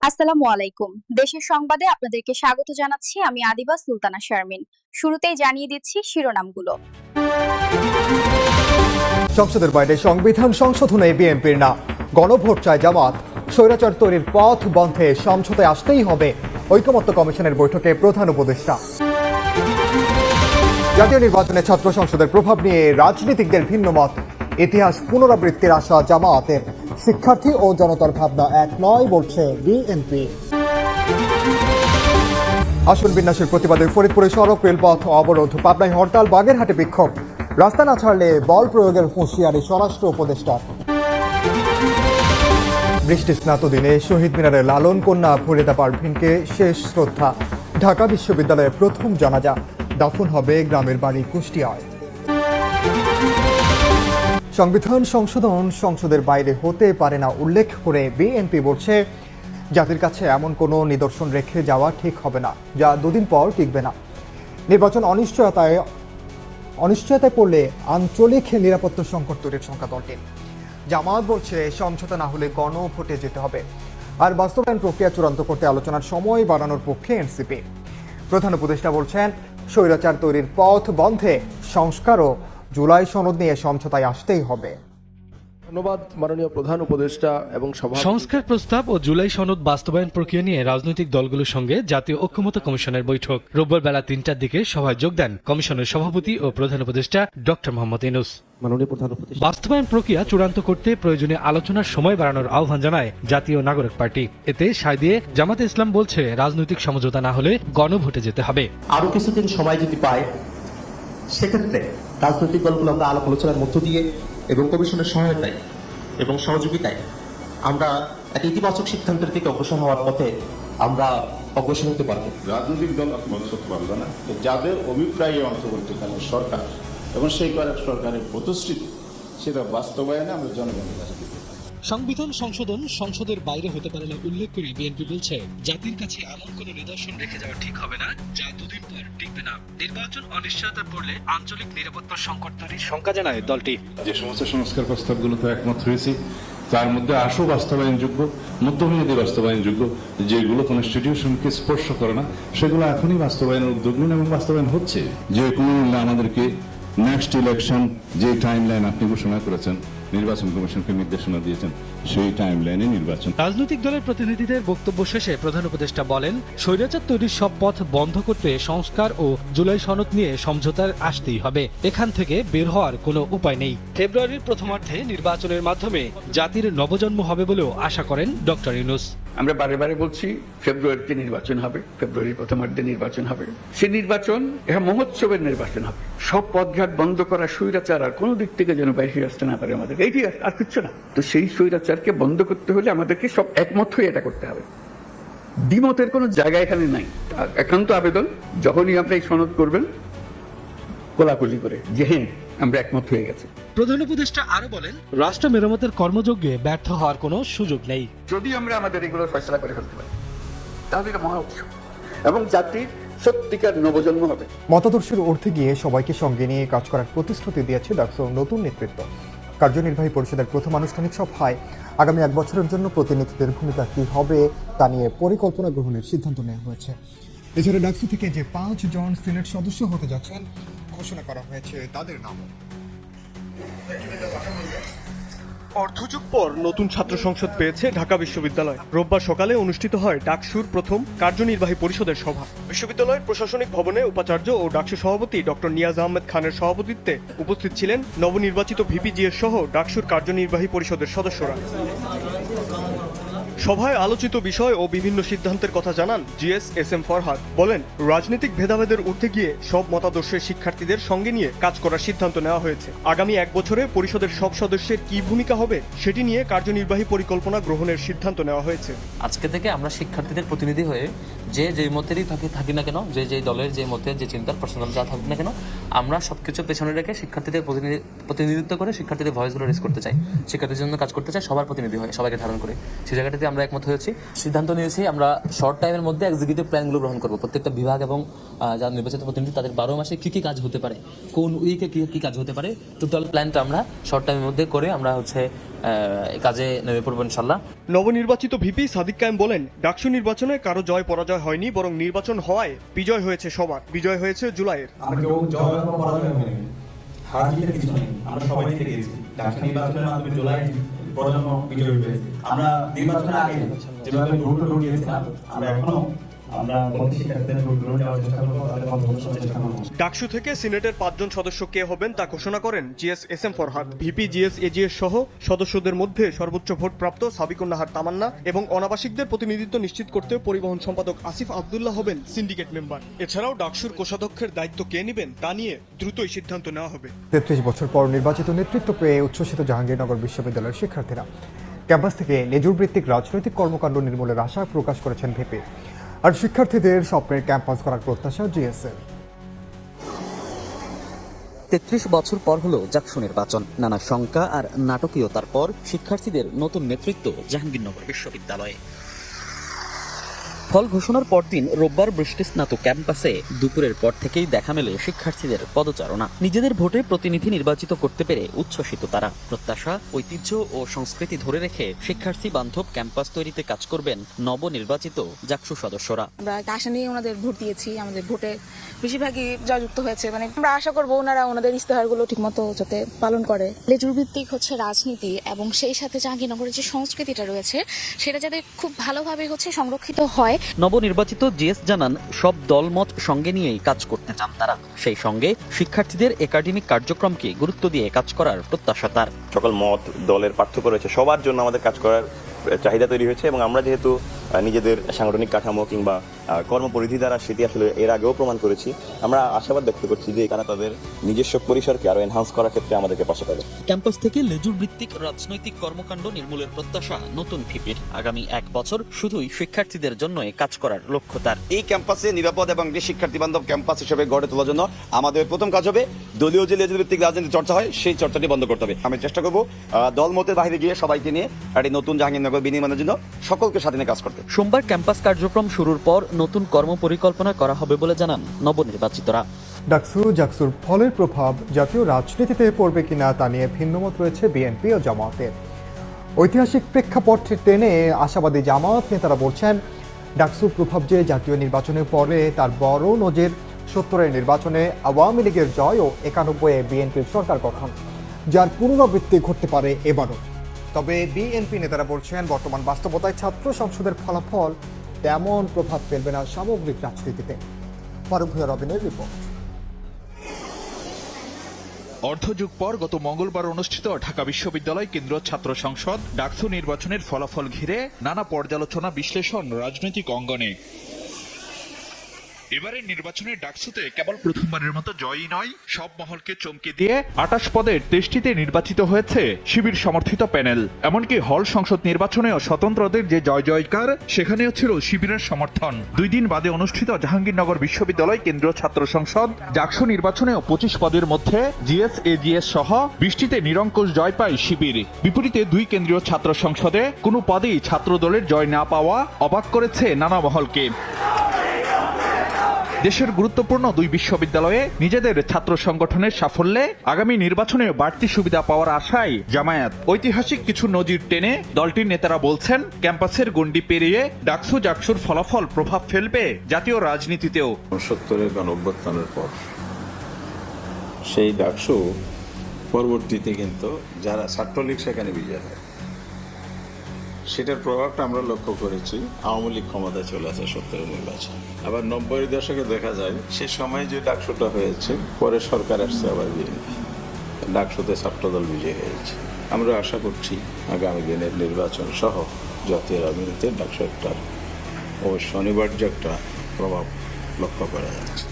আসসালামু আলাইকুম। দেশের সংবাদে আপনাদেরকে স্বাগত জানাচ্ছি। আমি আদিবা সুলতানা শারমিন। শুরুতেই জানিয়ে দিচ্ছি শিরোনামগুলো। সংসদের বাইরে সংবিধান সংশোধনে বিএনপির না, গণভোট চায় জামাত, স্বৈরাচার তৈরির পথ বন্ধে সমঝোতায় আসতেই হবে ঐকমত্য কমিশনের বৈঠকে প্রধান উপদেষ্টা। জাতীয় নির্বাচনে ছাত্র সংসদের প্রভাব নিয়ে রাজনীতিকদের ভিন্ন মত, ইতিহাস পুনরাবৃত্তির আশা জামায়াতের, শিক্ষার্থী ও জনতার ভাবনা এক নয় বলছে বিএনপি। আসন বিন্যাসের প্রতিবাদে ফরিদপুরে সড়ক রেলপথ অবরোধ, পাবনায় হরতাল, বাগেরহাটে বিক্ষোভ, রাস্তা না ছাড়লে বল প্রয়োগের হুঁশিয়ারি স্বরাষ্ট্র উপদেষ্টার। বৃষ্টি স্নাত দিনে শহীদ মিনারে লালন কন্যা ফরিদা পারভিনকে শেষ শ্রদ্ধা। ঢাকা বিশ্ববিদ্যালয়ের প্রথম জানাজা, দাফন হবে গ্রামের বাড়ি কুষ্টিয়ায়। সংবিধান সংশোধন সংসদের বাইরে হতে পারে না উল্লেখ করে বিএনপি বলছে, জাতির কাছে এমন কোনো নিদর্শন রেখে যাওয়া ঠিক হবে না যা দুদিন পর টিকবে না। নির্বাচন অনিশ্চয়তায় পড়লে আঞ্চলিক নিরাপত্তা সংকট তৈরির সংখ্যা দলটির। জামায়াত বলছে সমঝোতা না হলে গণভোটে যেতে হবে, আর বাস্তবায়ন প্রক্রিয়া চূড়ান্ত করতে আলোচনার সময় বাড়ানোর পক্ষে এনসিপি। প্রধান উপদেষ্টা বলছেন, স্বৈরাচার তৈরির পথ বন্ধে সংস্কার ও জুলাই সনদ নিয়ে সমঝোতায় আসতেই হবে। ধন্যবাদ মাননীয় প্রধান উপদেষ্টা এবং সংস্কার প্রস্তাব ও জুলাই সনদ বাস্তবায়ন প্রক্রিয়া নিয়ে রাজনৈতিক দলগুলোর সঙ্গে জাতীয় ঐকমত্য কমিশনের বৈঠক। রোববার বেলা ৩টার দিকে সভায় যোগ দেন কমিশনের সভাপতি ও প্রধান উপদেষ্টা ডক্টর মোহাম্মদ ইউনূস। বাস্তবায়ন প্রক্রিয়া চূড়ান্ত করতে প্রয়োজনীয় আলোচনার সময় বাড়ানোর আহ্বান জানায় জাতীয় নাগরিক পার্টি। এতে সায় দিয়ে জামাতে ইসলাম বলছে, রাজনৈতিক সমঝোতা না হলে গণভোটে যেতে হবে। আরো কিছুদিন সময় যদি পায়, সেক্ষেত্রে রাজনৈতিক দলগুলো আমরা আলাপ আলোচনার মধ্য দিয়ে এবং কমিশনের সহায়তায় এবং সহযোগিতায় আমরা একটা ইতিবাচক সিদ্ধান্তের দিকে অগ্রসর হওয়ার পথে আমরা অগ্রসর হতে পারবো। রাজনৈতিক দল অংশ হতে পারবে না, যাদের অভিপ্রায়ে অংশগ্রহণকারী সরকার এবং সেই সরকারের প্রতিশ্রুতি, সেটা বাস্তবায়নে আমরা জনগণের কাছে দিতে। সংবিধান সংশোধন সংসদের বাইরে হতে পারে না উল্লেখ করে বিএনপি বলছে, জাতির কাছে এমন কোনো নিদর্শন রেখে যাওয়া ঠিক হবে না যা দুদিন পর টিকবে না। নির্বাচন অনিশ্চয়তা পড়লে আঞ্চলিক নিরাপত্তা সংকট তৈরির শঙ্কা জানায় দলটি। যে সমস্ত সংস্কার প্রস্তাবগুলোতে একমত হয়েছি, তার মধ্যে আশু বাস্তবায়নযোগ্য, মধ্যমেয়াদী বাস্তবায়নযোগ্য, যেগুলো কনস্টিটিউশনকে স্পর্শ করে না, সেগুলো এখনই বাস্তবায়নের উদ্যোগ নিন এবং বাস্তবায়ন হচ্ছে। যে কোনো আমাদেরকে নেক্সট ইলেকশন যে টাইম লাইন আপনি ঘোষণা করেছেন, নির্বাচন কমিশনকে নির্দেশনা দিয়েছেন, সেই টাইম লাইনে নির্বাচন। রাজনৈতিক দলের প্রতিনিধিদের বক্তব্য শেষে প্রধান উপদেষ্টা বলেন, স্বৈরাচার তৈরির সব পথ বন্ধ করতে সংস্কার ও জুলাই সনদ নিয়ে সমঝোতার আসতেই হবে। এখান থেকে বের হওয়ার কোনো উপায় নেই। ফেব্রুয়ারির প্রথমার্ধে নির্বাচনের মাধ্যমে জাতির নবজন্ম হবে বলেও আশা করেন ডক্টর ইউনূস। আমরা বারে বারে বলছি, ফেব্রুয়ারিতে নির্বাচন হবে, ফেব্রুয়ারির প্রথমার্ধে নির্বাচন হবে। সেই নির্বাচন এটা মহোৎসবের নির্বাচন হবে। সব পথঘাট বন্ধ করা, স্বৈরাচার আর কোনো দিক থেকে যেন বাইরে আসতে না পারে আমাদের, এইটি আর কিচ্ছু না। তো সেই স্বৈরাচারকে বন্ধ করতে হলে আমাদেরকে সব একমত হয়ে এটা করতে হবে। দ্বিমতের কোনো জায়গা এখানে নাই। একান্ত আবেদন, যখনই আপনি এই সনদ করবেন, কোলাকুলি করে যে হ্যাঁ আমরা একমত হয়ে গেছে। প্রধান উপদেষ্টা আরো বলেন, রাষ্ট্র মেরামতের কর্মযজ্ঞে ব্যর্থ হওয়ার কোনো সুযোগ নেই। যদি আমরা আমাদের এগুলো ফয়সালা করে ফেলতে পারি, তাহলে এটা মহা উৎসব এবং জাতির সত্যিকার নবজন্ম হবে। মতাদর্শের ঊর্ধ্বে গিয়ে সবাইকে সঙ্গে নিয়ে কাজ করার প্রতিশ্রুতি দিয়েছে ডাকসুর নতুন নেতৃত্ব। কার্যনির্বাহী পরিষদের প্রথম আনুষ্ঠানিক সভায় আগামী 1 বছরের জন্য প্রতিনিধিদের ভূমিকা কী হবে তা নিয়ে পরিকল্পনা গ্রহণের সিদ্ধান্ত নেওয়া হয়েছে। এছাড়া ডাকসু থেকে যে 5 জন সিনেট সদস্য হতে যাচ্ছেন ঘোষণা করা হয়েছে তাদের নামও। অর্ধযুগ পর নতুন ছাত্র সংসদ পেয়েছে ঢাকা বিশ্ববিদ্যালয়। রোববার সকালে অনুষ্ঠিত হয় ডাকসুর প্রথম কার্যনির্বাহী পরিষদের সভা। বিশ্ববিদ্যালয়ের প্রশাসনিক ভবনে উপাচার্য ও ডাকসু সভাপতি ডক্টর নিয়াজ আহমেদ খানের সভাপতিত্বে উপস্থিত ছিলেন নবনির্বাচিত ভিপিজিএস সহ ডাকসুর কার্যনির্বাহী পরিষদের সদস্যরা। সভায় আলোচিত বিষয় ও বিভিন্ন সিদ্ধান্তের কথা জানান জিএস এস এম ফরহাদ। বলেন, রাজনৈতিক ভেদাভেদের ঊর্ধ্বে গিয়ে সব মতাদর্শের শিক্ষার্থীদের সঙ্গে নিয়ে কাজ করার সিদ্ধান্ত নেওয়া হয়েছে। আগামী 1 বছরে পরিষদের সব সদস্যের কি ভূমিকা হবে সেটি নিয়ে কার্যনির্বাহী পরিকল্পনা গ্রহণের সিদ্ধান্ত নেওয়া হয়েছে। আজকে থেকে আমরা শিক্ষার্থীদের প্রতিনিধি হয়ে যে মতেরই থাকি না কেন, যে দলের যে মতের যে চিন্তার পার্সোনাল যা থাকুক না কেন, আমরা সবকিছু পেছনে রেখে শিক্ষার্থীদের প্রতিনিধিত্ব করে শিক্ষার্থীদের ভয়েসগুলো রেজ করতে চাই, শিক্ষার্থীদের জন্য কাজ করতে চাই, সবার প্রতিনিধি হয়, সবাইকে ধারণ করে। সেই জায়গাটাতে আমরা একমত হয়েছি। সিদ্ধান্ত নিয়েছি আমরা শর্ট টাইমের মধ্যে এক্সিকিউটিভ প্ল্যানগুলো গ্রহণ করব। প্রত্যেকটা বিভাগ এবং যারা নির্বাচিত প্রতিনিধি তাদের 12 মাসে কি কি কাজ হতে পারে, কোন উইকে কি কি কাজ হতে পারে, টোটাল প্ল্যানটা আমরা শর্ট টাইমের মধ্যে করে আমরা কাজে নেমে পড়বো ইনশাল্লাহ। নবনির্বাচিত ভিপি সাদিক কায়েম বলেন, ডাকসু নির্বাচনে কারো জয় পরাজয় হয়নি, বরং নির্বাচন হওয়ায় বিজয় হয়েছে সবার। বিজয় হয়েছে জুলাইয়ের। হার জিতের কিছু নেই, আমরা সবাই জিতে গেছি। ডাকসু নির্বাচনের মাধ্যমে জুলাই প্রজন্ম বিজয়ী হয়েছে। আমরা নির্বাচনের আগে যেভাবে ভোট দিয়েছিলাম, আমরা এখনো ডাকসু থেকে সিনেটের 5 জন সদস্য কে হবেন তা ঘোষণা করেন GS S M Farhad. VP GS AGS সহ সদস্যদের মধ্যে সর্বোচ্চ ভোটপ্রাপ্ত সাবিকুন নাহার তামান্না এবং অনাবাসিকদের প্রতিনিধিত্ব নিশ্চিত করতে পরিবহন সম্পাদক আসিফ আব্দুল্লাহ হবেন সিন্ডিকেট মেম্বার। এছাড়াও ডাকসুর কোষাধ্যক্ষের দায়িত্ব কে নেবেন তা নিয়ে দ্রুতই সিদ্ধান্ত নেওয়া হবে। 33 বছর পর নির্বাচিত নেতৃত্ব পেয়ে উচ্ছ্বসিত জাহাঙ্গীরনগর বিশ্ববিদ্যালয়ের শিক্ষার্থীরা। ক্যাম্পাস থেকে লেজুর ভিত্তিক রাজনৈতিক কর্মকাণ্ড নির্মূলের আশা প্রকাশ করেছেন ভিপি। আর শিক্ষার্থীদের স্বপ্নের ক্যাম্পাস করার প্রত্যাশা জিএসএল। 33 বছর পর হলো ডাকসু নির্বাচন। নানা শঙ্কা আর নাটকীয়তার পর শিক্ষার্থীদের নতুন নেতৃত্ব জাহাঙ্গীরনগর বিশ্ববিদ্যালয়ে। ফল ঘোষণার পরদিন রোববার বৃষ্টিস্নাত ক্যাম্পাসে দুপুরের পর থেকেই দেখা মেলে শিক্ষার্থীদের পদচারণা। নিজেদের ভোটে প্রতিনিধি নির্বাচিত করতে পেরে উচ্ছ্বসিত তারা। প্রত্যাশা, ঐতিহ্য ও সংস্কৃতি ধরে রেখে শিক্ষার্থী বান্ধব ক্যাম্পাস তৈরিতে কাজ করবেন নবনির্বাচিত ডাকসু সদস্যরা। আমরা আশা নিয়ে ওনাদের ভোট দিয়েছি, আমাদের ভোটে বেশিরভাগই জয়যুক্ত হয়েছে। আমরা আশা করবো ওনারা ওনাদের ইস্তেহারগুলো ঠিকমতো যাতে পালন করে। লেজুর ভিত্তিক রাজনীতি এবং সেই সাথে জাহাঙ্গীরনগরের যে সংস্কৃতিটা রয়েছে সেটা যাতে খুব ভালোভাবে সংরক্ষিত হয়। নবনির্বাচিত জিএস জানান, সব দলমত সঙ্গে নিয়েই কাজ করতে চান তারা। সেই সঙ্গে শিক্ষার্থীদের একাডেমিক কার্যক্রমকে গুরুত্ব দিয়ে কাজ করার প্রত্যাশা তার। সকল মত দলের পার্থক্য রয়েছে, সবার জন্য আমাদের কাজ করার চাহিদা তৈরি হয়েছে এবং আমরা যেহেতু নিজেদের সাংগঠনিক কাঠামো কিংবা কর্মপরিধি দ্বারা সেটি আসলে এর আগেও প্রমাণ করেছি, আমরা আশাবাদ ব্যক্ত করছি যে তারা তাদের নিজস্ব পরিসরকে আরো এনহান্স করার ক্ষেত্রে আমাদেরকে পাশে পাবে। ক্যাম্পাস থেকে লেজুর ভিত্তিক রাজনৈতিক কর্মকাণ্ড নির্মূলের প্রত্যাশা নতুন ভিপির। আগামী 1 বছর শুধুই শিক্ষার্থীদের জন্য কাজ করার লক্ষ্য তার। এই ক্যাম্পাসে নিরাপদ এবং শিক্ষার্থী বান্ধব ক্যাম্পাস হিসেবে গড়ে তোলার জন্য আমাদের প্রথম কাজ হবে দলীয় যে লেজুর ভিত্তিক রাজনীতি চর্চা হয় সেই চর্চাটি বন্ধ করতে হবে। আমি চেষ্টা করব দলমতের বাইরে গিয়ে সবাইকে নিয়ে একটি নতুন জাহাঙ্গীরনগর বিনির্মাণের জন্য সকলকে সাথে নিয়ে কাজ করতে। সোমবার ক্যাম্পাস কার্যক্রম শুরুর পর নতুন কর্মপরিকল্পনা করা হবে বলে জানান নবনির্বাচিতরা। ডাকসুর ফলের প্রভাব জাতীয় রাজনীতিতে পড়বে কিনা তা নিয়ে ভিন্নমত রয়েছে বিএনপি ও জামায়াতের। ঐতিহাসিক প্রেক্ষাপট টেনে আশাবাদী জামায়াত নেতারা বলছেন, ডাকসুর প্রভাব যে জাতীয় নির্বাচনের পরে তার বড় নজির 70-এর নির্বাচনে আওয়ামী লীগের জয় ও 91-এ বিএনপির সরকার গঠন, যার পুনরাবৃত্তি ঘটতে পারে এবারও। তবে বিএনপি নেতারা বলছেন, বর্তমান বাস্তবতায় ছাত্র সংসদের ফলাফল তেমন প্রভাব ফেলবে না সামগ্রিক রাজনীতিতে। ফারুক ভূঁইয়া রবিনের রিপোর্ট। অর্ধযুগ পর গত মঙ্গলবার অনুষ্ঠিত ঢাকা বিশ্ববিদ্যালয় কেন্দ্রীয় ছাত্র সংসদ ডাকসু নির্বাচনের ফলাফল ঘিরে নানা পর্যালোচনা বিশ্লেষণ রাজনৈতিক অঙ্গনে। এবারের নির্বাচনে ডাকসুতে কেবল প্রথমবারের মতো জয়ই নয়, সব মহলকে চমকে দিয়ে 28 পদের 23টিতে নির্বাচিত হয়েছে শিবির সমর্থিত প্যানেল। এমনকি হল সংসদ নির্বাচনেও স্বতন্ত্রদের যে জয় জয়কার, সেখানেও ছিল শিবিরের সমর্থন। 2 দিন বাদে অনুষ্ঠিত জাহাঙ্গীরনগর বিশ্ববিদ্যালয় কেন্দ্রীয় ছাত্র সংসদ ডাকসু নির্বাচনেও 25 পদের মধ্যে জিএস এজিএস সহ 20টিতে নিরঙ্কুশ জয় পায় শিবির। বিপরীতে 2 কেন্দ্রীয় ছাত্র সংসদে কোনো পদেই ছাত্র দলের জয় না পাওয়া অবাক করেছে নানা মহলকে। দেশের গুরুত্বপূর্ণ 2 বিশ্ববিদ্যালয়ে নিজেদের ছাত্র সংগঠনের সাফল্যে আগামী নির্বাচনে বাড়তি সুবিধা পাওয়ার আশায় জামায়াত। ঐতিহাসিক কিছু নজির টেনে দলটির নেতারা বলছেন, ক্যাম্পাসের গণ্ডি পেরিয়ে ডাকসুর ফলাফল প্রভাব ফেলবে জাতীয় রাজনীতিতেও। 70-এর গণঅভ্যুত্থানের পর সেই ডাকসু পরবর্তীতে কিন্তু যারা ছাত্রলীগ সেখানে বিজয় হয়, সেটার প্রভাবটা আমরা লক্ষ্য করেছি। আওয়ামী লীগ ক্ষমতায় চলে আসে 70-এর নির্বাচন। আবার 90-এর দশকে দেখা যায় সে সময় যে ডাকসুটা হয়েছে, পরে সরকার আসছে আবার বিএনপি, ডাকসুতে ছাত্রদল বিজয় হয়েছে। আমরা আশা করছি আগামী দিনের নির্বাচন সহ জাতীয় রাজনীতিতে ডাকসু একটা অবশ্য অনিবার্য একটা প্রভাব লক্ষ্য করা যাচ্ছে।